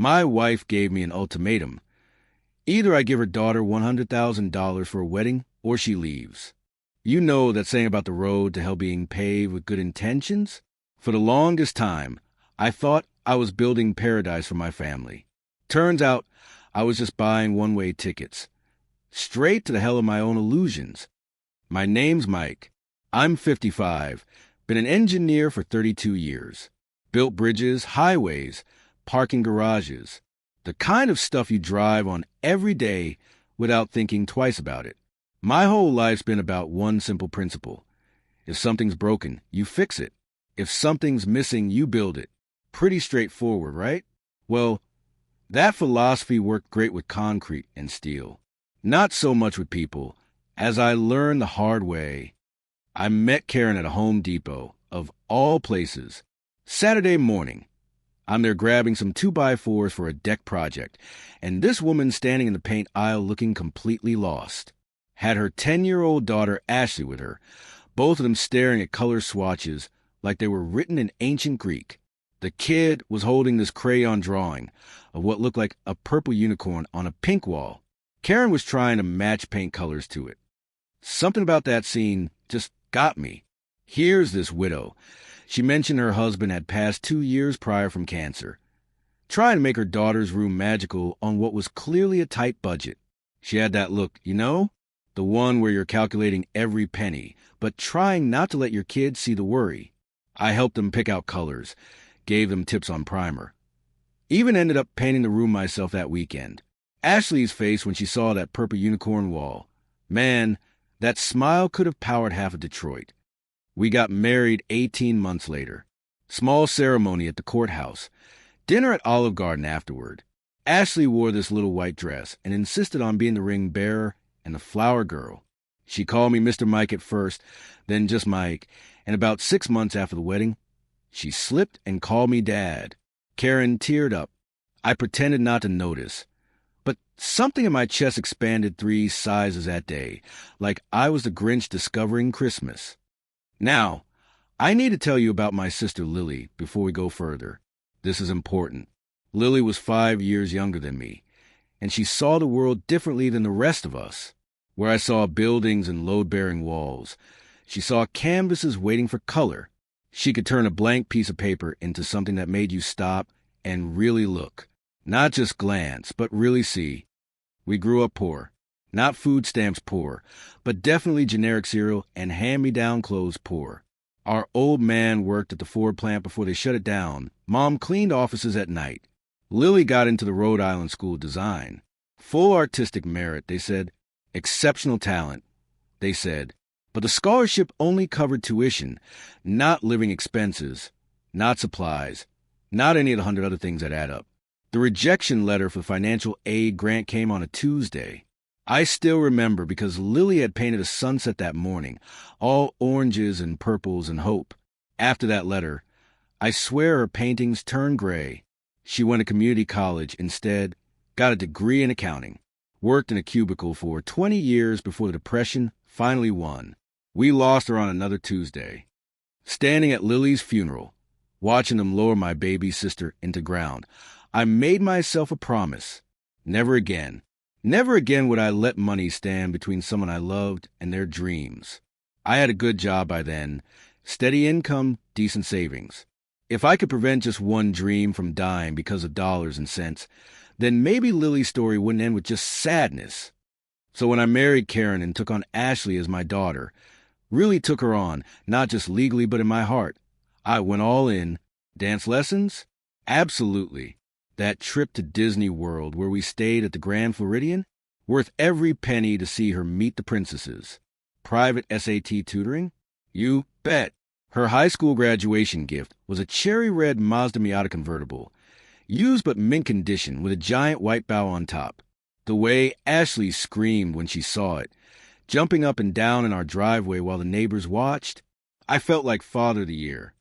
My wife gave me an ultimatum. Either I give her daughter $100,000 for a wedding, or she leaves. You know that saying about the road to hell being paved with good intentions? For the longest time, I thought I was building paradise for my family. Turns out, I was just buying one-way tickets. Straight to the hell of my own illusions. My name's Mike. I'm 55. Been an engineer for 32 years. Built bridges, highways, parking garages. The kind of stuff you drive on every day without thinking twice about it. My whole life's been about one simple principle. If something's broken, you fix it. If something's missing, you build it. Pretty straightforward, right? Well, that philosophy worked great with concrete and steel. Not so much with people. As I learned the hard way, I met Karen at a Home Depot, of all places. Saturday morning. I'm there grabbing some 2x4s for a deck project, and this woman standing in the paint aisle looking completely lost. Had her 10-year-old daughter Ashley with her, both of them staring at color swatches like they were written in ancient Greek. The kid was holding this crayon drawing of what looked like a purple unicorn on a pink wall. Karen was trying to match paint colors to it. Something about that scene just got me. Here's this widow. She mentioned her husband had passed 2 years prior from cancer. Trying to make her daughter's room magical on what was clearly a tight budget. She had that look, you know? The one where you're calculating every penny, but trying not to let your kids see the worry. I helped them pick out colors, gave them tips on primer. Even ended up painting the room myself that weekend. Ashley's face when she saw that purple unicorn wall. Man, that smile could have powered half of Detroit. We got married 18 months later. Small ceremony at the courthouse. Dinner at Olive Garden afterward. Ashley wore this little white dress and insisted on being the ring bearer and the flower girl. She called me Mr. Mike at first, then just Mike, and about 6 months after the wedding, she slipped and called me Dad. Karen teared up. I pretended not to notice. But something in my chest expanded 3 sizes that day, like I was the Grinch discovering Christmas. Now, I need to tell you about my sister Lily before we go further. This is important. Lily was 5 years younger than me, and she saw the world differently than the rest of us. Where I saw buildings and load-bearing walls, she saw canvases waiting for color. She could turn a blank piece of paper into something that made you stop and really look. Not just glance, but really see. We grew up poor. Not food stamps poor, but definitely generic cereal and hand-me-down clothes poor. Our old man worked at the Ford plant before they shut it down. Mom cleaned offices at night. Lily got into the Rhode Island School of Design. Full artistic merit, they said. Exceptional talent, they said. But the scholarship only covered tuition, not living expenses, not supplies, not any of the 100 other things that add up. The rejection letter for financial aid grant came on a Tuesday. I still remember because Lily had painted a sunset that morning, all oranges and purples and hope. After that letter, I swear her paintings turned gray. She went to community college instead, got a degree in accounting, worked in a cubicle for 20 years before the Depression finally won. We lost her on another Tuesday. Standing at Lily's funeral, watching them lower my baby sister into ground, I made myself a promise. Never again. Never again would I let money stand between someone I loved and their dreams. I had a good job by then. Steady income, decent savings. If I could prevent just one dream from dying because of dollars and cents, then maybe Lily's story wouldn't end with just sadness. So when I married Karen and took on Ashley as my daughter, really took her on, not just legally but in my heart, I went all in. Dance lessons? Absolutely. That trip to Disney World where we stayed at the Grand Floridian? Worth every penny to see her meet the princesses. Private SAT tutoring? You bet. Her high school graduation gift was a cherry red Mazda Miata convertible, used but mint condition with a giant white bow on top. The way Ashley screamed when she saw it, jumping up and down in our driveway while the neighbors watched, I felt like Father of the Year.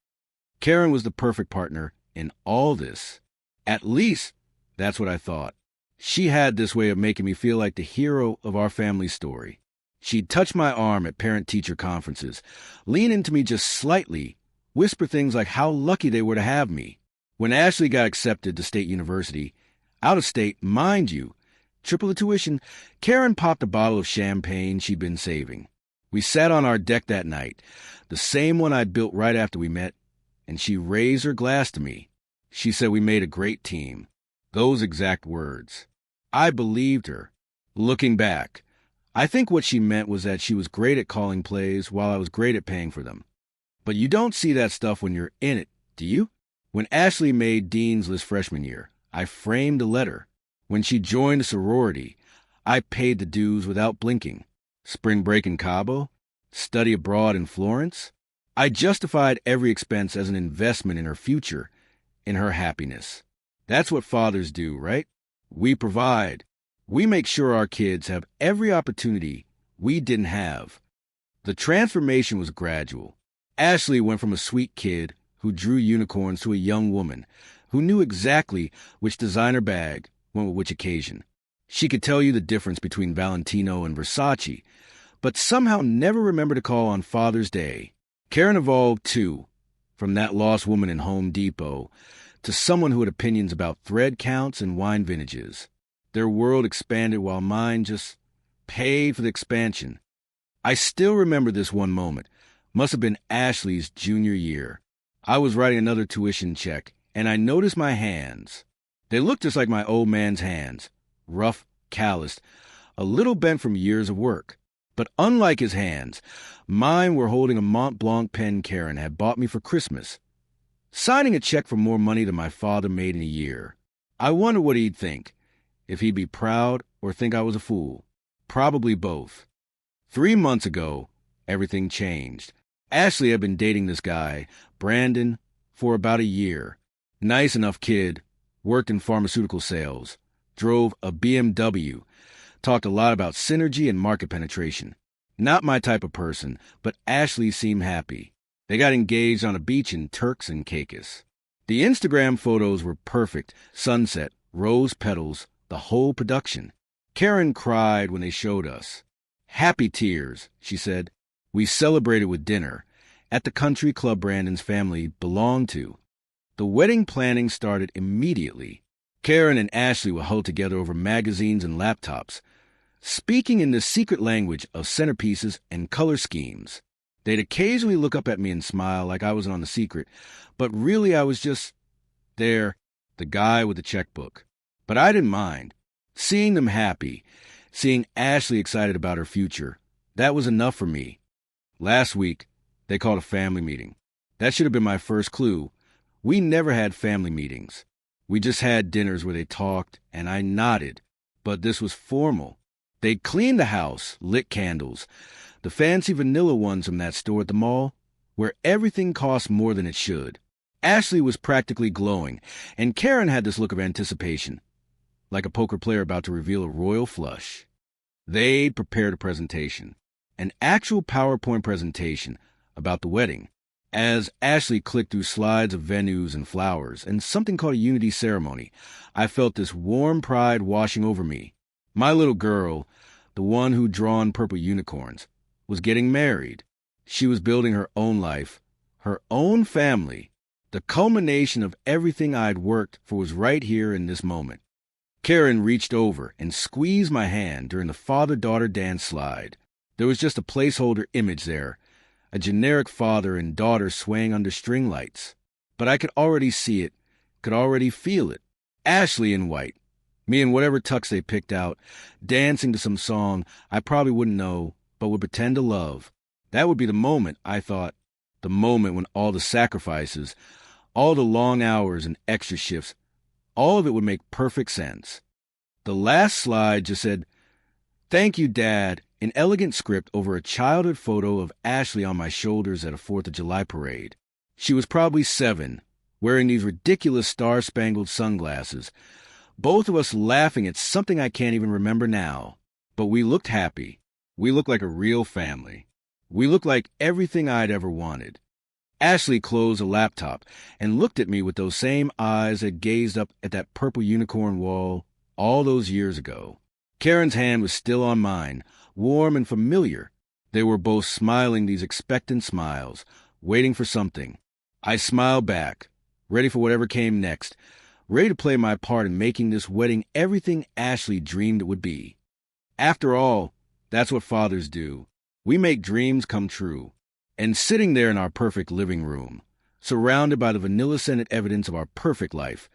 Karen was the perfect partner in all this. At least, that's what I thought. She had this way of making me feel like the hero of our family story. She'd touch my arm at parent-teacher conferences, lean into me just slightly, whisper things like how lucky they were to have me. When Ashley got accepted to State University, Out of state, mind you. Triple the tuition. Karen popped a bottle of champagne she'd been saving. We sat on our deck that night, the same one I'd built right after we met, and she raised her glass to me. She said we made a great team. Those exact words. I believed her. Looking back, I think what she meant was that she was great at calling plays while I was great at paying for them. But you don't see that stuff when you're in it, do you? When Ashley made Dean's List freshman year, I framed a letter. When she joined a sorority, I paid the dues without blinking. Spring break in Cabo? Study abroad in Florence? I justified every expense as an investment in her future, in her happiness. That's what fathers do, right? We provide. We make sure our kids have every opportunity we didn't have. The transformation was gradual. Ashley went from a sweet kid who drew unicorns to a young woman who knew exactly which designer bag went with which occasion. She could tell you the difference between Valentino and Versace, but somehow never remembered to call on Father's Day. Karen evolved, too, from that lost woman in Home Depot to someone who had opinions about thread counts and wine vintages. Their world expanded while mine just paid for the expansion. I still remember this one moment. Must have been Ashley's junior year. I was writing another tuition check, and I noticed my hands. They looked just like my old man's hands, rough, calloused, a little bent from years of work. But unlike his hands, mine were holding a Mont Blanc pen Karen had bought me for Christmas, signing a check for more money than my father made in a year. I wondered what he'd think, if he'd be proud or think I was a fool. Probably both. 3 months ago, everything changed. Ashley had been dating this guy, Brandon, for about a year. Nice enough kid, worked in pharmaceutical sales, drove a BMW, talked a lot about synergy and market penetration. Not my type of person, but Ashley seemed happy. They got engaged on a beach in Turks and Caicos. The Instagram photos were perfect. Sunset, rose petals, the whole production. Karen cried when they showed us. Happy tears, she said. We celebrated with dinner at the country club Brandon's family belonged to. The wedding planning started immediately. Karen and Ashley were huddled together over magazines and laptops, speaking in the secret language of centerpieces and color schemes. They'd occasionally look up at me and smile like I wasn't on the secret, but really I was just there, the guy with the checkbook. But I didn't mind. Seeing them happy, seeing Ashley excited about her future, that was enough for me. Last week, they called a family meeting. That should have been my first clue. We never had family meetings. We just had dinners where they talked, and I nodded. But this was formal. They'd cleaned the house, lit candles, the fancy vanilla ones from that store at the mall, where everything costs more than it should. Ashley was practically glowing, and Karen had this look of anticipation, like a poker player about to reveal a royal flush. They'd prepared a presentation, an actual PowerPoint presentation about the wedding. As Ashley clicked through slides of venues and flowers and something called a unity ceremony, I felt this warm pride washing over me. My little girl, the one who'd drawn purple unicorns, was getting married. She was building her own life, her own family. The culmination of everything I'd worked for was right here in this moment. Karen reached over and squeezed my hand during the father-daughter dance slide. There was just a placeholder image there, a generic father and daughter swaying under string lights. But I could already see it, could already feel it. Ashley in white, me in whatever tux they picked out, dancing to some song I probably wouldn't know, but would pretend to love. That would be the moment, I thought, the moment when all the sacrifices, all the long hours and extra shifts, all of it would make perfect sense. The last slide just said, "Thank you, Dad," in elegant script over a childhood photo of Ashley on my shoulders at a 4th of July parade. She was probably 7, wearing these ridiculous star-spangled sunglasses, both of us laughing at something I can't even remember now. But we looked happy. We looked like a real family. We looked like everything I'd ever wanted. Ashley closed a laptop and looked at me with those same eyes that gazed up at that purple unicorn wall all those years ago. Karen's hand was still on mine, warm and familiar. They were both smiling these expectant smiles, waiting for something. I smiled back, ready for whatever came next, ready to play my part in making this wedding everything Ashley dreamed it would be. After all, that's what fathers do. We make dreams come true. And sitting there in our perfect living room, surrounded by the vanilla-scented evidence of our perfect life,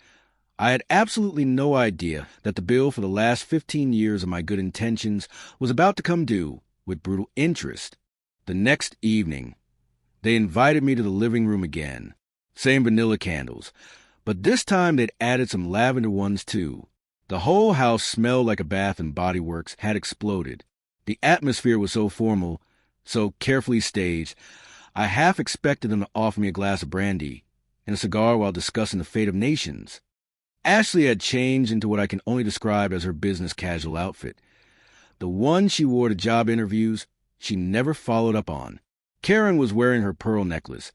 I had absolutely no idea that the bill for the last 15 years of my good intentions was about to come due with brutal interest. The next evening, they invited me to the living room again. Same vanilla candles, but this time they'd added some lavender ones too. The whole house smelled like a Bath and Body Works had exploded. The atmosphere was so formal, so carefully staged, I half expected them to offer me a glass of brandy and a cigar while discussing the fate of nations. Ashley had changed into what I can only describe as her business casual outfit. The one she wore to job interviews, she never followed up on. Karen was wearing her pearl necklace,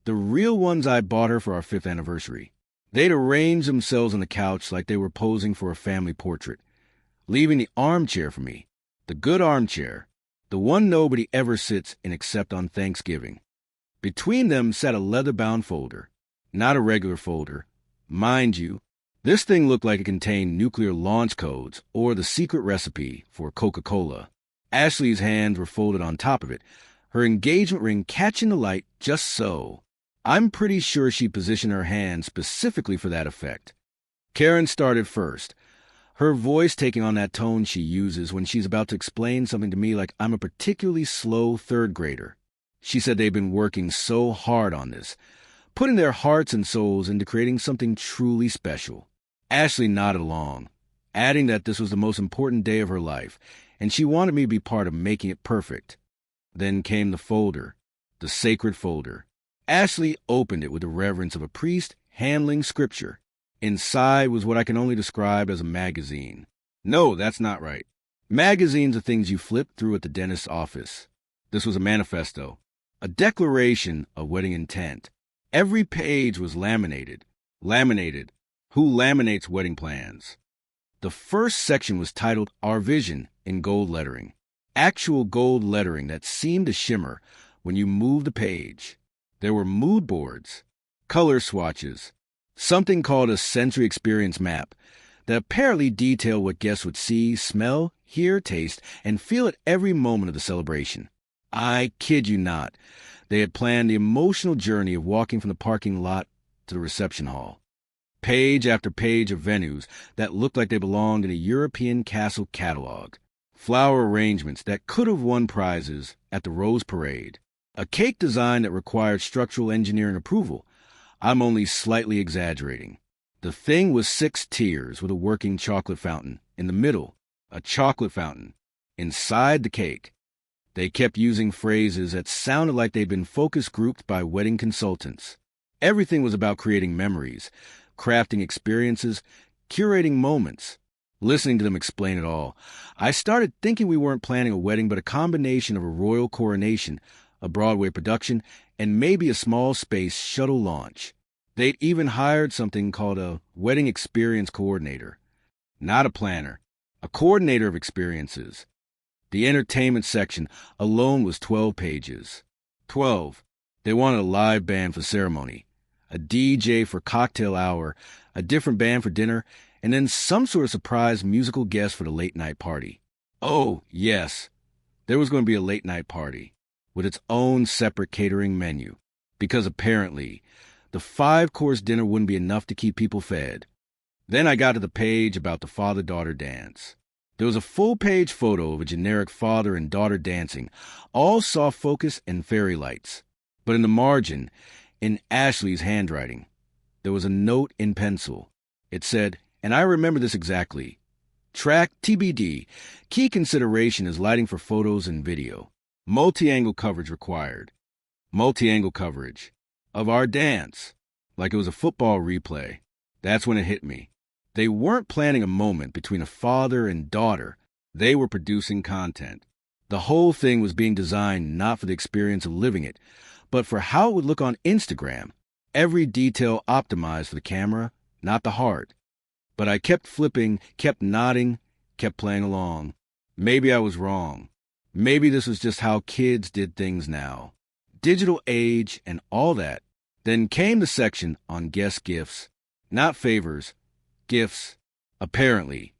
the real ones I bought her for our 5th anniversary. They'd arranged themselves on the couch like they were posing for a family portrait, leaving the armchair for me, the good armchair, the one nobody ever sits in except on Thanksgiving. Between them sat a leather-bound folder, not a regular folder. Mind you, this thing looked like it contained nuclear launch codes or the secret recipe for Coca-Cola. Ashley's hands were folded on top of it, her engagement ring catching the light just so. I'm pretty sure she positioned her hand specifically for that effect. Karen started first, her voice taking on that tone she uses when she's about to explain something to me like I'm a particularly slow 3rd grader. She said they've been working so hard on this, putting their hearts and souls into creating something truly special. Ashley nodded along, adding that this was the most important day of her life, and she wanted me to be part of making it perfect. Then came the folder, the sacred folder. Ashley opened it with the reverence of a priest handling scripture. Inside was what I can only describe as a magazine. No, that's not right. Magazines are things you flip through at the dentist's office. This was a manifesto, a declaration of wedding intent. Every page was laminated. Laminated. Who laminates wedding plans? The first section was titled Our Vision in gold lettering. Actual gold lettering that seemed to shimmer when you moved the page. There were mood boards, color swatches, something called a sensory experience map that apparently detailed what guests would see, smell, hear, taste, and feel at every moment of the celebration. I kid you not, they had planned the emotional journey of walking from the parking lot to the reception hall. Page after page of venues that looked like they belonged in a European castle catalog. Flower arrangements that could have won prizes at the Rose Parade. A cake design that required structural engineering approval. I'm only slightly exaggerating. The thing was 6 tiers with a working chocolate fountain. In the middle, a chocolate fountain. Inside the cake. They kept using phrases that sounded like they'd been focus grouped by wedding consultants. Everything was about creating memories, crafting experiences, curating moments. Listening to them explain it all, I started thinking we weren't planning a wedding but a combination of a royal coronation, a Broadway production, and maybe a small space shuttle launch. They'd even hired something called a wedding experience coordinator. Not a planner, a coordinator of experiences. The entertainment section alone was 12 pages. 12. They wanted a live band for ceremony, a DJ for cocktail hour, a different band for dinner, and then some sort of surprise musical guest for the late-night party. Oh, yes, there was going to be a late-night party with its own separate catering menu, because apparently the 5-course dinner wouldn't be enough to keep people fed. Then I got to the page about the father-daughter dance. There was a full-page photo of a generic father and daughter dancing, all soft focus and fairy lights. But in the margin, in Ashley's handwriting, there was a note in pencil. It said, and I remember this exactly, track TBD, key consideration is lighting for photos and video. Multi-angle coverage required. Multi-angle coverage of our dance, like it was a football replay. That's when it hit me. They weren't planning a moment between a father and daughter. They were producing content. The whole thing was being designed not for the experience of living it, but for how it would look on Instagram. Every detail optimized for the camera, not the heart. But I kept flipping, kept nodding, kept playing along. Maybe I was wrong. Maybe this was just how kids did things now. Digital age and all that. Then came the section on guest gifts. Not favors, Gifts. Apparently,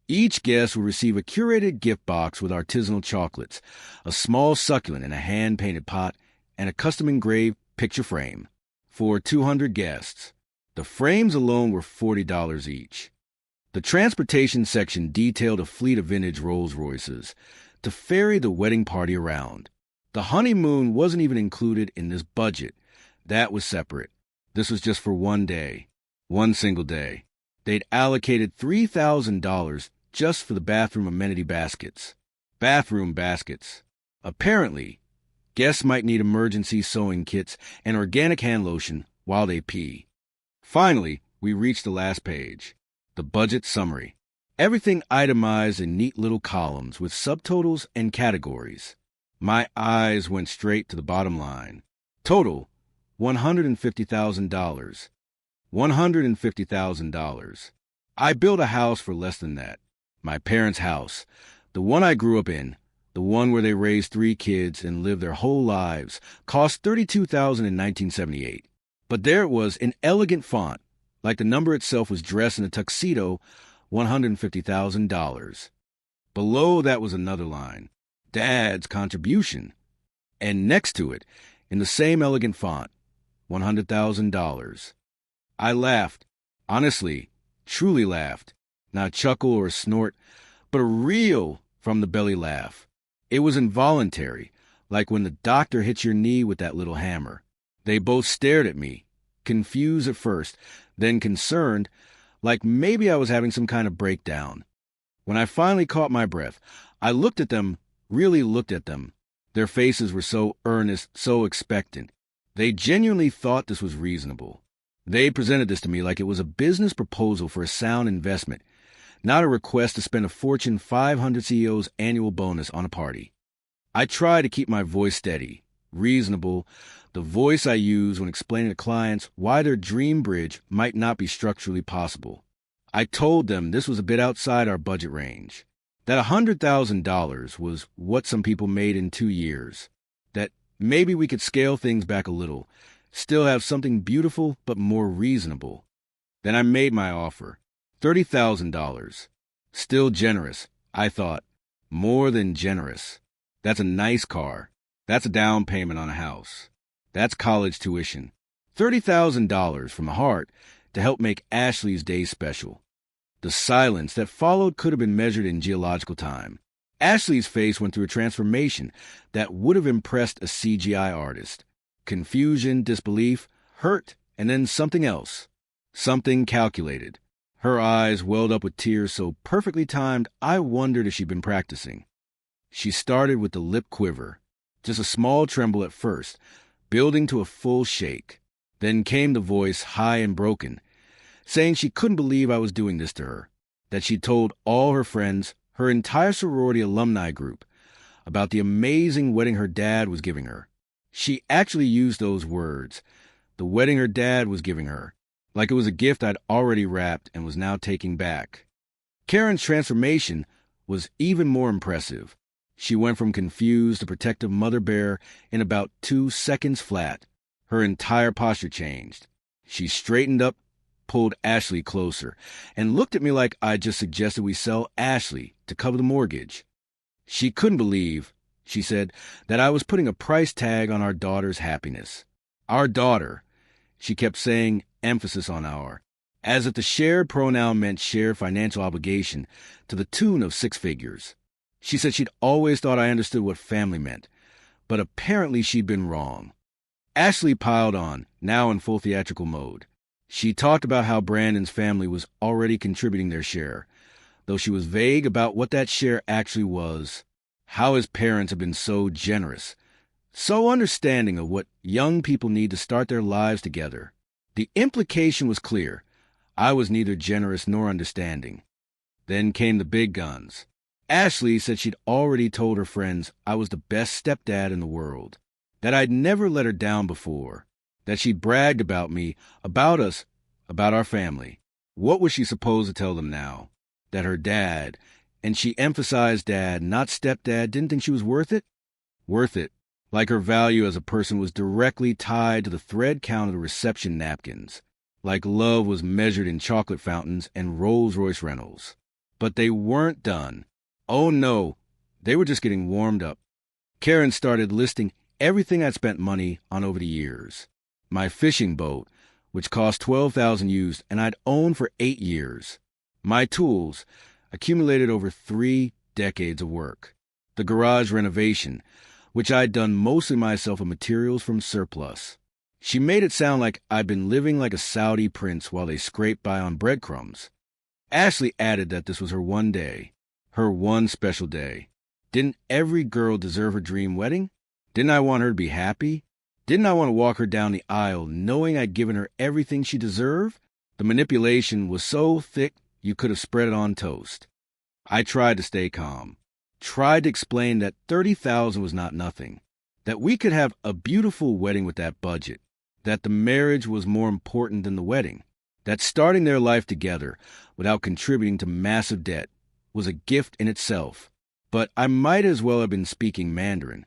each guest would receive a curated gift box with artisanal chocolates, a small succulent in a hand-painted pot, and a custom-engraved picture frame. For 200 guests. The frames alone were $40 each. The transportation section detailed a fleet of vintage Rolls-Royces to ferry the wedding party around. The honeymoon wasn't even included in this budget. That was separate. This was just for one day. One single day. They'd allocated $3,000 just for the bathroom amenity baskets. Bathroom baskets. Apparently, guests might need emergency sewing kits and organic hand lotion while they pee. Finally, we reached the last page. The budget summary. Everything itemized in neat little columns with subtotals and categories. My eyes went straight to the bottom line. Total, $150,000. $150,000. I built a house for less than that. My parents' house, the one I grew up in, the one where they raised 3 kids and lived their whole lives, cost $32,000 in 1978. But there it was in elegant font, like the number itself was dressed in a tuxedo, $150,000. Below that was another line, Dad's contribution. And next to it, in the same elegant font, $100,000. I laughed. Honestly, truly laughed. Not a chuckle or a snort, but a real from-the-belly laugh. It was involuntary, like when the doctor hits your knee with that little hammer. They both stared at me, confused at first, then concerned, like maybe I was having some kind of breakdown. When I finally caught my breath, I looked at them, really looked at them. Their faces were so earnest, so expectant. They genuinely thought this was reasonable. They presented this to me like it was a business proposal for a sound investment, not a request to spend a Fortune 500 CEO's annual bonus on a party. I tried to keep my voice steady, reasonable, the voice I use when explaining to clients why their dream bridge might not be structurally possible. I told them this was a bit outside our budget range, that $100,000 was what some people made in 2 years, that maybe we could scale things back a little, still have something beautiful but more reasonable. Then I made my offer, $30,000. Still generous, I thought. More than generous. That's a nice car. That's a down payment on a house. That's college tuition. $30,000 from the heart to help make Ashley's day special. The silence that followed could have been measured in geological time. Ashley's face went through a transformation that would have impressed a CGI artist. Confusion, disbelief, hurt, and then something else. Something calculated. Her eyes welled up with tears so perfectly timed, I wondered if she'd been practicing. She started with the lip quiver, just a small tremble at first, building to a full shake. Then came the voice, high and broken, saying she couldn't believe I was doing this to her, that she'd told all her friends, her entire sorority alumni group, about the amazing wedding her dad was giving her. She actually used those words, the wedding her dad was giving her, like it was a gift I'd already wrapped and was now taking back. Karen's transformation was even more impressive. She went from confused to protective mother bear in about 2 seconds flat. Her entire posture changed. She straightened up, pulled Ashley closer, and looked at me like I'd just suggested we sell Ashley to cover the mortgage. She couldn't believe, she said, that I was putting a price tag on our daughter's happiness. Our daughter. She kept saying, emphasis on our, as if the shared pronoun meant shared financial obligation to the tune of 6 figures. She said she'd always thought I understood what family meant, but apparently she'd been wrong. Ashley piled on, now in full theatrical mode. She talked about how Brandon's family was already contributing their share, though she was vague about what that share actually was, how his parents had been so generous, so understanding of what young people need to start their lives together. The implication was clear. I was neither generous nor understanding. Then came the big guns. Ashley said she'd already told her friends I was the best stepdad in the world, that I'd never let her down before, that she'd bragged about me, about us, about our family. What was she supposed to tell them now? That her dad, and she emphasized dad, not stepdad, didn't think she was worth it? Worth it, like her value as a person was directly tied to the thread count of the reception napkins. like love was measured in chocolate fountains and Rolls-Royce rentals. But they weren't done. Oh no, they were just getting warmed up. Karen started listing everything I'd spent money on over the years. My fishing boat, which cost $12,000 used and I'd owned for 8 years. My tools, accumulated over 3 decades of work. The garage renovation, which I'd done mostly myself with materials from surplus. She made it sound like I'd been living like a Saudi prince while they scraped by on breadcrumbs. Ashley added that this was her one day, her one special day. Didn't every girl deserve her dream wedding? Didn't I want her to be happy? Didn't I want to walk her down the aisle knowing I'd given her everything she deserved? The manipulation was so thick you could have spread it on toast. I tried to stay calm, tried to explain that $30,000 was not nothing, that we could have a beautiful wedding with that budget, that the marriage was more important than the wedding, that starting their life together without contributing to massive debt was a gift in itself. But I might as well have been speaking Mandarin.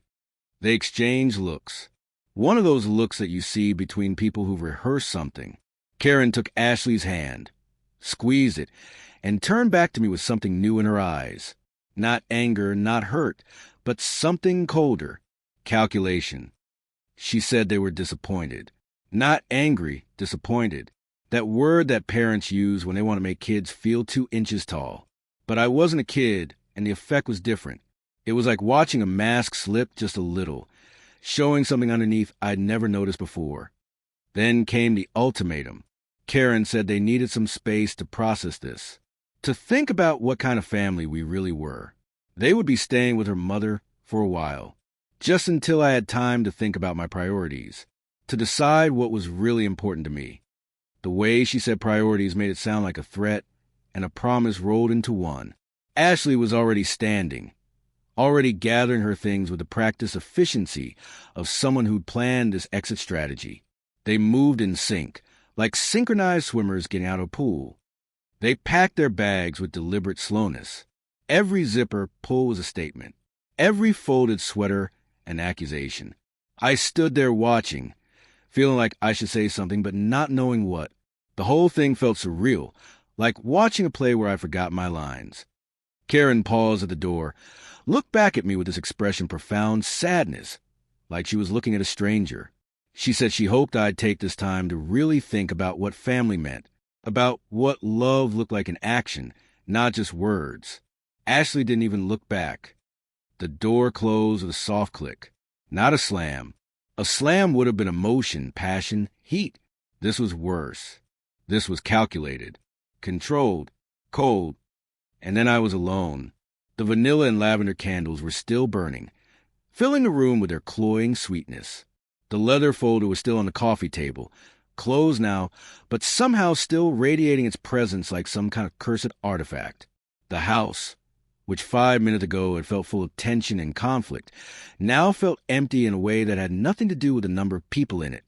They exchanged looks. One of those looks that you see between people who rehearse something. Karen took Ashley's hand, squeezed it, and turned back to me with something new in her eyes. Not anger, not hurt, but something colder. Calculation. She said they were disappointed. Not angry, disappointed. That word that parents use when they want to make kids feel 2 inches tall. But I wasn't a kid, and the effect was different. It was like watching a mask slip just a little, showing something underneath I'd never noticed before. Then came the ultimatum. Karen said they needed some space to process this, to think about what kind of family we really were. They would be staying with her mother for a while, just until I had time to think about my priorities, to decide what was really important to me. The way she said priorities made it sound like a threat, and a promise rolled into one. Ashley was already standing, already gathering her things with the practiced efficiency of someone who'd planned this exit strategy. They moved in sync, like synchronized swimmers getting out of a pool. They packed their bags with deliberate slowness. Every zipper pull was a statement. Every folded sweater an accusation. I stood there watching, feeling like I should say something but not knowing what. The whole thing felt surreal, like watching a play where I forgot my lines. Karen paused at the door, looked back at me with this expression of profound sadness, like she was looking at a stranger. She said she hoped I'd take this time to really think about what family meant, about what love looked like in action, not just words. Ashley didn't even look back. The door closed with a soft click, not a slam. A slam would have been emotion, passion, heat. This was worse. This was calculated, controlled, cold. And then I was alone. The vanilla and lavender candles were still burning, filling the room with their cloying sweetness. The leather folder was still on the coffee table, closed now, but somehow still radiating its presence like some kind of cursed artifact. The house, which 5 minutes ago had felt full of tension and conflict, now felt empty in a way that had nothing to do with the number of people in it.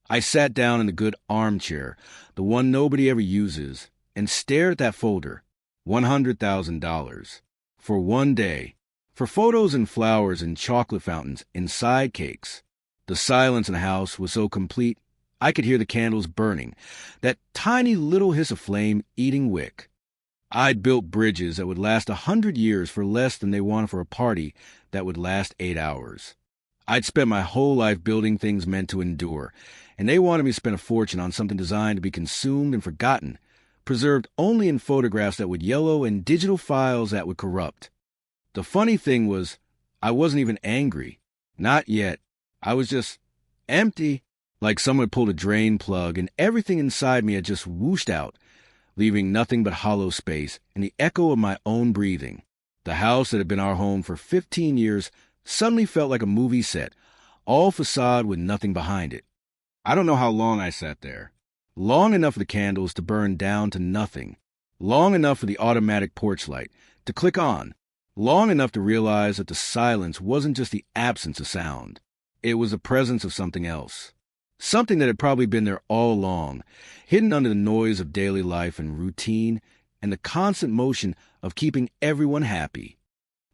I sat down in the good armchair, the one nobody ever uses, and stared at that folder. $100,000. For one day. For photos and flowers and chocolate fountains and side cakes. The silence in the house was so complete, I could hear the candles burning, that tiny little hiss of flame eating wick. I'd built bridges that would last 100 years for less than they wanted for a party that would last 8 hours. I'd spent my whole life building things meant to endure, and they wanted me to spend a fortune on something designed to be consumed and forgotten, preserved only in photographs that would yellow and digital files that would corrupt. The funny thing was, I wasn't even angry. Not yet. I was just empty, like someone had pulled a drain plug and everything inside me had just whooshed out, leaving nothing but hollow space and the echo of my own breathing. The house that had been our home for 15 years suddenly felt like a movie set, all facade with nothing behind it. I don't know how long I sat there. Long enough for the candles to burn down to nothing. Long enough for the automatic porch light to click on. Long enough to realize that the silence wasn't just the absence of sound. It was the presence of something else. Something that had probably been there all along, hidden under the noise of daily life and routine and the constant motion of keeping everyone happy.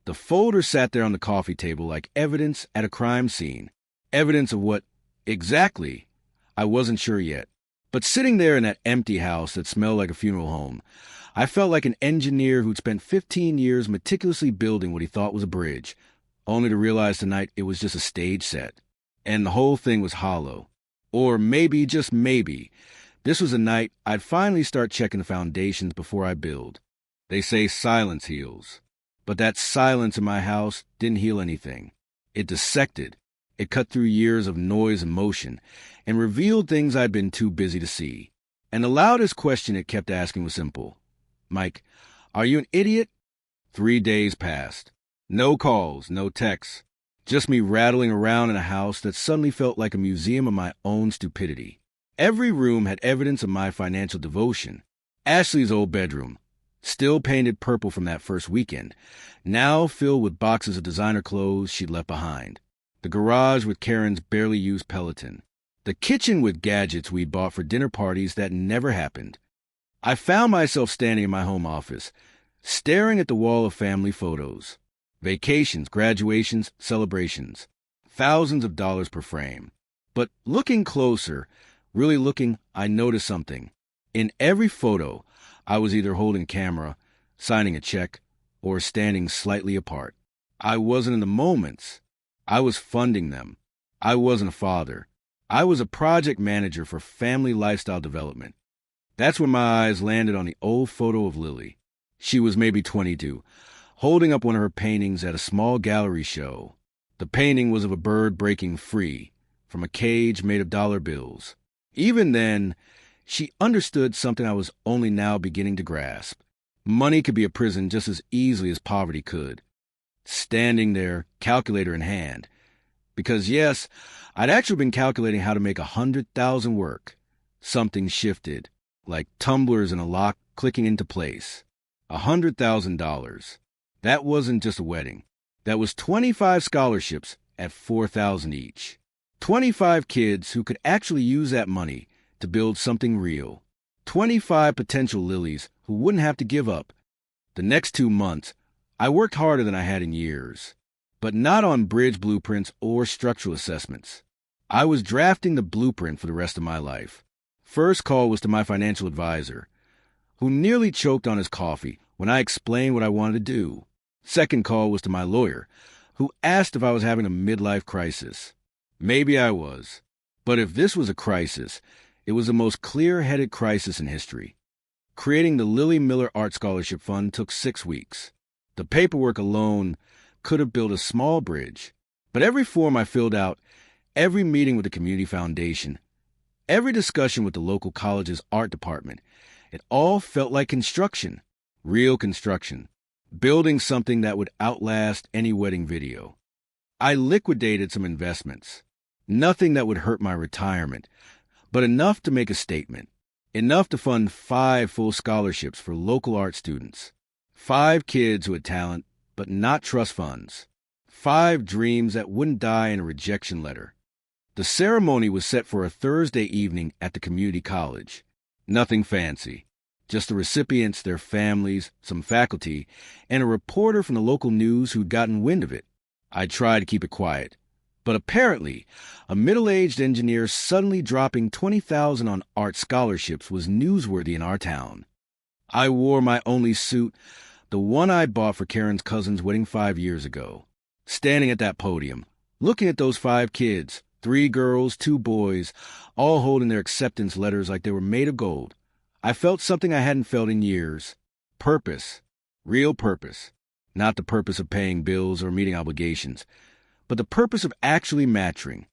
The folder sat there on the coffee table like evidence at a crime scene. Evidence of what exactly? I wasn't sure yet. But sitting there in that empty house that smelled like a funeral home, I felt like an engineer who'd spent 15 years meticulously building what he thought was a bridge, only to realize tonight it was just a stage set. And the whole thing was hollow. Or maybe, just maybe, this was a night I'd finally start checking the foundations before I build. They say silence heals. But that silence in my house didn't heal anything. It dissected. It cut through years of noise and motion, and revealed things I'd been too busy to see. And the loudest question it kept asking was simple. Mike, are you an idiot? 3 days passed. No calls, no texts. Just me rattling around in a house that suddenly felt like a museum of my own stupidity. Every room had evidence of my financial devotion. Ashley's old bedroom, still painted purple from that first weekend, now filled with boxes of designer clothes she'd left behind. The garage with Karen's barely used Peloton. The kitchen with gadgets we bought for dinner parties that never happened. I found myself standing in my home office, staring at the wall of family photos. Vacations, graduations, celebrations. Thousands of dollars per frame. But looking closer, really looking, I noticed something. In every photo, I was either holding a camera, signing a check, or standing slightly apart. I wasn't in the moments. I was funding them. I wasn't a father. I was a project manager for family lifestyle development. That's when my eyes landed on the old photo of Lily. She was maybe 22, holding up one of her paintings at a small gallery show. The painting was of a bird breaking free from a cage made of dollar bills. Even then, she understood something I was only now beginning to grasp. Money could be a prison just as easily as poverty could. Standing there, calculator in hand. Because yes, I'd actually been calculating how to make 100,000 work. Something shifted, like tumblers in a lock clicking into place. $100,000. That wasn't just a wedding. That was 25 scholarships at $4,000 each. 25 kids who could actually use that money to build something real. 25 potential Lilies who wouldn't have to give up. The next 2 months, I worked harder than I had in years, but not on bridge blueprints or structural assessments. I was drafting the blueprint for the rest of my life. First call was to my financial advisor, who nearly choked on his coffee when I explained what I wanted to do. Second call was to my lawyer, who asked if I was having a midlife crisis. Maybe I was. But if this was a crisis, it was the most clear-headed crisis in history. Creating the Lily Miller Art Scholarship Fund took 6 weeks. The paperwork alone could have built a small bridge. But every form I filled out, every meeting with the community foundation, every discussion with the local college's art department, it all felt like construction. Real construction. Building something that would outlast any wedding video. I liquidated some investments. Nothing that would hurt my retirement, but enough to make a statement. Enough to fund 5 full scholarships for local art students. 5 kids who had talent, but not trust funds. 5 dreams that wouldn't die in a rejection letter. The ceremony was set for a Thursday evening at the community college. Nothing fancy. Just the recipients, their families, some faculty, and a reporter from the local news who'd gotten wind of it. I tried to keep it quiet. But apparently, a middle-aged engineer suddenly dropping $20,000 on art scholarships was newsworthy in our town. I wore my only suit, the one I bought for Karen's cousin's wedding 5 years ago. Standing at that podium, looking at those 5 kids, 3 girls, 2 boys, all holding their acceptance letters like they were made of gold. I felt something I hadn't felt in years. Purpose. Real purpose. Not the purpose of paying bills or meeting obligations, but the purpose of actually mattering.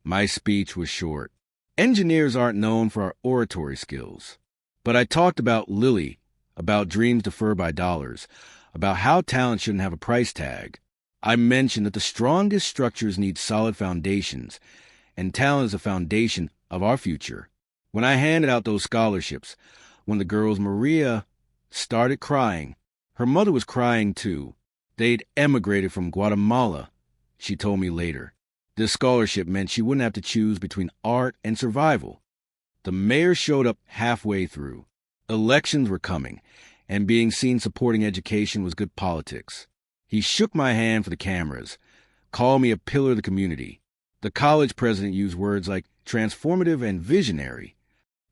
My speech was short. Engineers aren't known for our oratory skills. But I talked about Lily, about dreams deferred by dollars, about how talent shouldn't have a price tag. I mentioned that the strongest structures need solid foundations, and talent is a foundation of our future. When I handed out those scholarships, when the girls Maria started crying, her mother was crying too. They'd emigrated from Guatemala, she told me later. This scholarship meant she wouldn't have to choose between art and survival. The mayor showed up halfway through. Elections were coming, and being seen supporting education was good politics. He shook my hand for the cameras, called me a pillar of the community. The college president used words like transformative and visionary.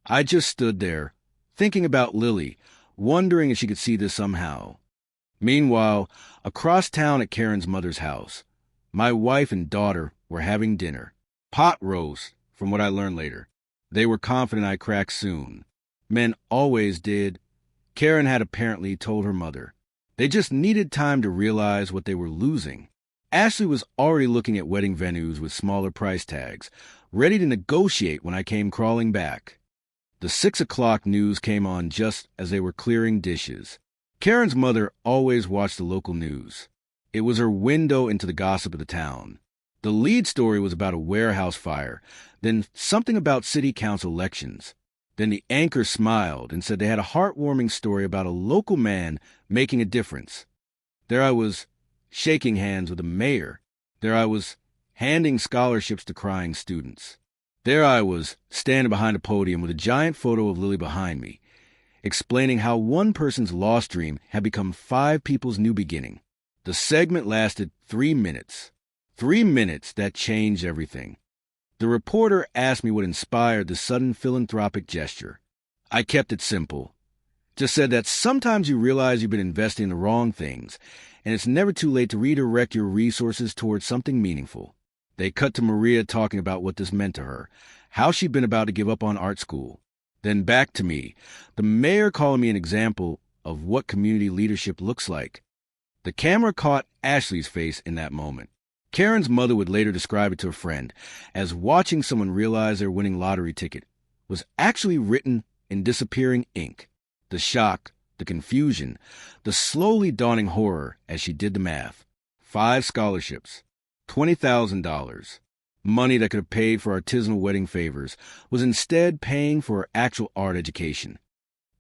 I just stood there, thinking about Lily, wondering if she could see this somehow. Meanwhile, across town at Karen's mother's house, my wife and daughter were having dinner. Pot roast, from what I learned later. They were confident I'd crack soon. Men always did. Karen had apparently told her mother. They just needed time to realize what they were losing. Ashley was already looking at wedding venues with smaller price tags, ready to negotiate when I came crawling back. The 6 o'clock news came on just as they were clearing dishes. Karen's mother always watched the local news. It was her window into the gossip of the town. The lead story was about a warehouse fire, then something about city council elections. Then the anchor smiled and said they had a heartwarming story about a local man making a difference. There I was, shaking hands with the mayor. There I was, handing scholarships to crying students. There I was, standing behind a podium with a giant photo of Lily behind me, explaining how one person's lost dream had become 5 people's new beginning. The segment lasted 3 minutes. 3 minutes that changed everything. The reporter asked me what inspired the sudden philanthropic gesture. I kept it simple. Just said that sometimes you realize you've been investing in the wrong things, and it's never too late to redirect your resources towards something meaningful. They cut to Maria talking about what this meant to her, how she'd been about to give up on art school. Then back to me, the mayor calling me an example of what community leadership looks like. The camera caught Ashley's face in that moment. Karen's mother would later describe it to a friend as watching someone realize their winning lottery ticket was actually written in disappearing ink. The shock, the confusion, the slowly dawning horror as she did the math. 5 scholarships, $20,000. Money that could have paid for artisanal wedding favors was instead paying for her actual art education.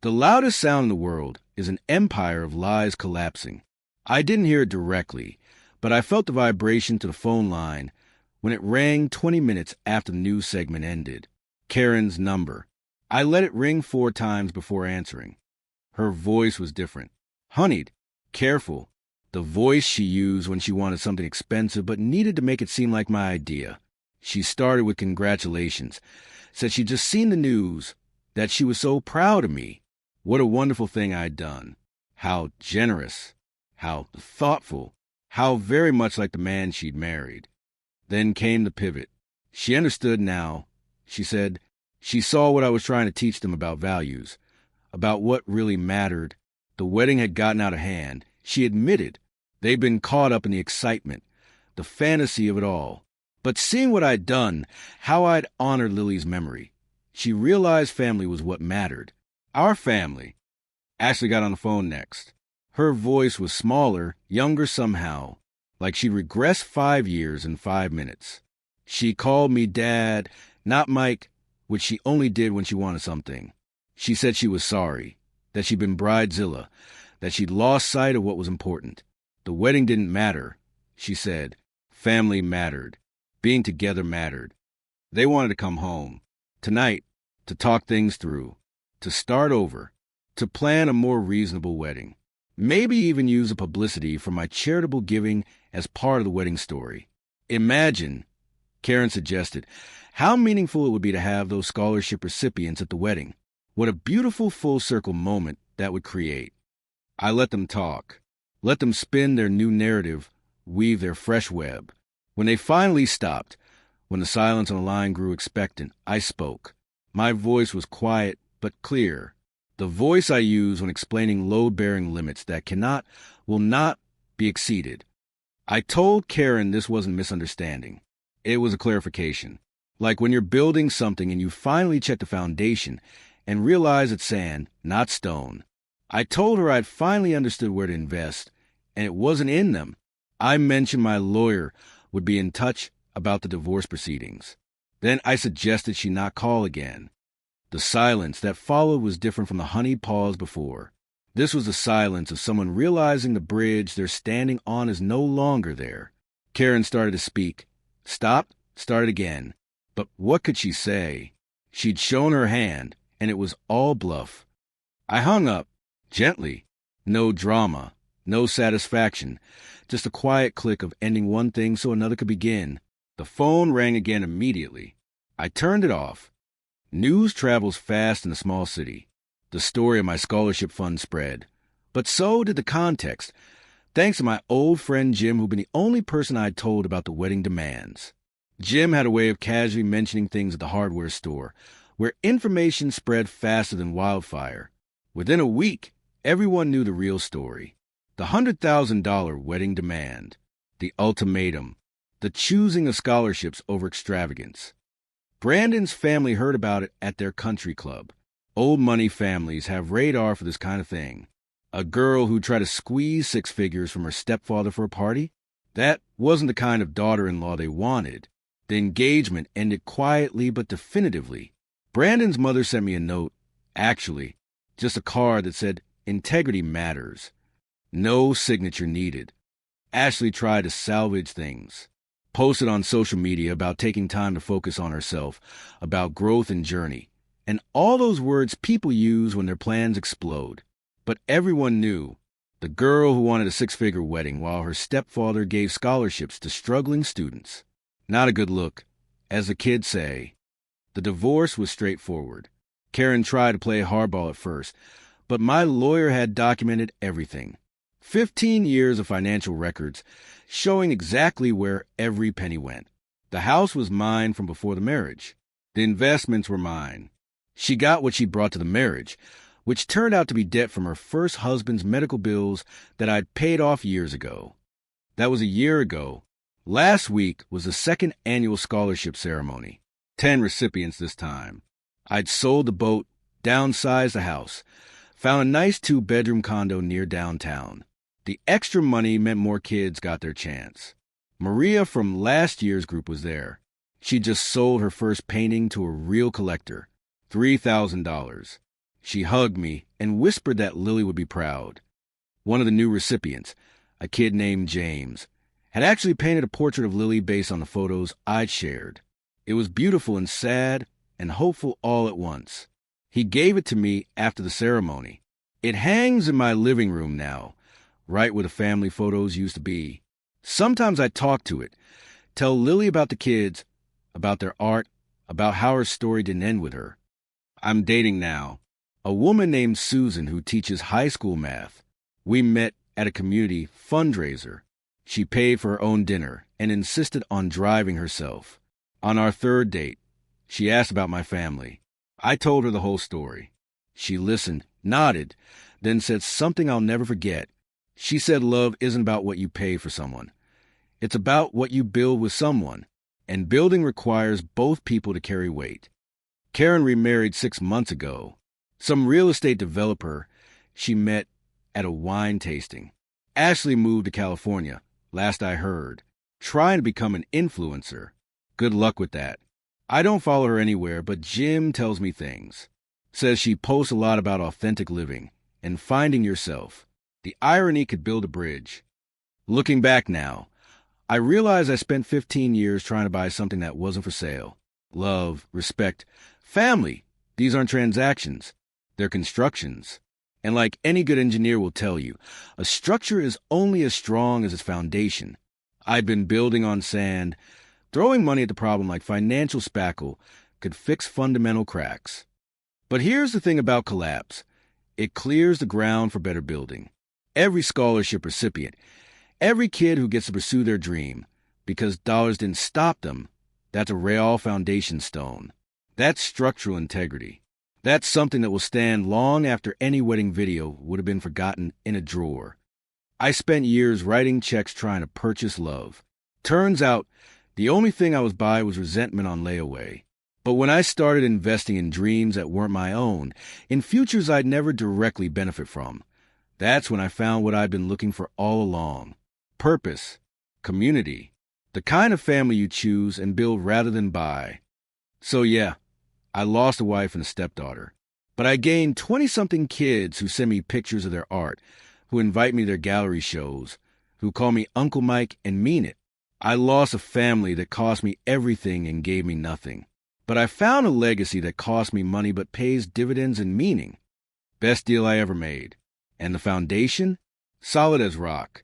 The loudest sound in the world is an empire of lies collapsing. I didn't hear it directly, but I felt the vibration to the phone line when it rang 20 minutes after the news segment ended. Karen's number. I let it ring 4 times before answering. Her voice was different. Honeyed, careful. The voice she used when she wanted something expensive but needed to make it seem like my idea. She started with congratulations. Said she'd just seen the news, that she was so proud of me. What a wonderful thing I'd done. How generous. How thoughtful. How very much like the man she'd married. Then came the pivot. She understood now. She said she saw what I was trying to teach them about values, about what really mattered. The wedding had gotten out of hand. She admitted they'd been caught up in the excitement, the fantasy of it all. But seeing what I'd done, how I'd honored Lily's memory, she realized family was what mattered. Our family. Ashley got on the phone next. Her voice was smaller, younger somehow, like she'd regressed 5 years in 5 minutes. She called me Dad, not Mike, which she only did when she wanted something. She said she was sorry, that she'd been bridezilla, that she'd lost sight of what was important. The wedding didn't matter, she said. Family mattered. Being together mattered. They wanted to come home, tonight, to talk things through, to start over, to plan a more reasonable wedding. Maybe even use the publicity from my charitable giving as part of the wedding story. Imagine, Karen suggested, how meaningful it would be to have those scholarship recipients at the wedding. What a beautiful full-circle moment that would create. I let them talk, let them spin their new narrative, weave their fresh web. When they finally stopped, when the silence on the line grew expectant, I spoke. My voice was quiet but clear. The voice I use when explaining load-bearing limits that will not be exceeded. I told Karen this wasn't misunderstanding. It was a clarification. Like when you're building something and you finally check the foundation and realize it's sand, not stone. I told her I'd finally understood where to invest, and it wasn't in them. I mentioned my lawyer would be in touch about the divorce proceedings. Then I suggested she not call again. The silence that followed was different from the honeyed pause before. This was the silence of someone realizing the bridge they're standing on is no longer there. Karen started to speak. Stopped, started again. But what could she say? She'd shown her hand, and it was all bluff. I hung up, gently. No drama, no satisfaction, just a quiet click of ending one thing so another could begin. The phone rang again immediately. I turned it off. News travels fast in a small city. The story of my scholarship fund spread. But so did the context, thanks to my old friend Jim, who'd been the only person I'd told about the wedding demands. Jim had a way of casually mentioning things at the hardware store, where information spread faster than wildfire. Within a week, everyone knew the real story. The $100,000 wedding demand. The ultimatum. The choosing of scholarships over extravagance. Brandon's family heard about it at their country club. Old money families have radar for this kind of thing. A girl who tried to squeeze six figures from her stepfather for a party? That wasn't the kind of daughter-in-law they wanted. The engagement ended quietly but definitively. Brandon's mother sent me a note. Actually, just a card that said, "Integrity matters." No signature needed. Ashley tried to salvage things. Posted on social media about taking time to focus on herself, about growth and journey, and all those words people use when their plans explode. But everyone knew. The girl who wanted a six-figure wedding while her stepfather gave scholarships to struggling students. Not a good look. As the kids say, the divorce was straightforward. Karen tried to play hardball at first, but my lawyer had documented everything. 15 years of financial records showing exactly where every penny went. The house was mine from before the marriage. The investments were mine. She got what she brought to the marriage, which turned out to be debt from her first husband's medical bills that I'd paid off years ago. That was a year ago. Last week was the second annual scholarship ceremony. 10 recipients this time. I'd sold the boat, downsized the house, found a nice 2-bedroom condo near downtown. The extra money meant more kids got their chance. Maria from last year's group was there. She just sold her first painting to a real collector. $3,000. She hugged me and whispered that Lily would be proud. One of the new recipients, a kid named James, had actually painted a portrait of Lily based on the photos I'd shared. It was beautiful and sad and hopeful all at once. He gave it to me after the ceremony. It hangs in my living room now, right where the family photos used to be. Sometimes I talk to it, tell Lily about the kids, about their art, about how her story didn't end with her. I'm dating now. A woman named Susan who teaches high school math. We met at a community fundraiser. She paid for her own dinner and insisted on driving herself. On our third date, she asked about my family. I told her the whole story. She listened, nodded, then said something I'll never forget. She said love isn't about what you pay for someone. It's about what you build with someone, and building requires both people to carry weight. Karen remarried 6 months ago. Some real estate developer she met at a wine tasting. Ashley moved to California, last I heard, trying to become an influencer. Good luck with that. I don't follow her anywhere, but Jim tells me things. Says she posts a lot about authentic living and finding yourself. The irony could build a bridge. Looking back now, I realize I spent 15 years trying to buy something that wasn't for sale. Love, respect, family. These aren't transactions. They're constructions. And like any good engineer will tell you, a structure is only as strong as its foundation. I've been building on sand. Throwing money at the problem like financial spackle could fix fundamental cracks. But here's the thing about collapse. It clears the ground for better building. Every scholarship recipient, every kid who gets to pursue their dream, because dollars didn't stop them, that's a real foundation stone. That's structural integrity. That's something that will stand long after any wedding video would have been forgotten in a drawer. I spent years writing checks trying to purchase love. Turns out, the only thing I was buying was resentment on layaway. But when I started investing in dreams that weren't my own, in futures I'd never directly benefit from, that's when I found what I'd been looking for all along. Purpose, community, the kind of family you choose and build rather than buy. So yeah, I lost a wife and a stepdaughter. But I gained 20-something kids who send me pictures of their art, who invite me to their gallery shows, who call me Uncle Mike and mean it. I lost a family that cost me everything and gave me nothing. But I found a legacy that cost me money but pays dividends and meaning. Best deal I ever made. And the foundation? Solid as rock.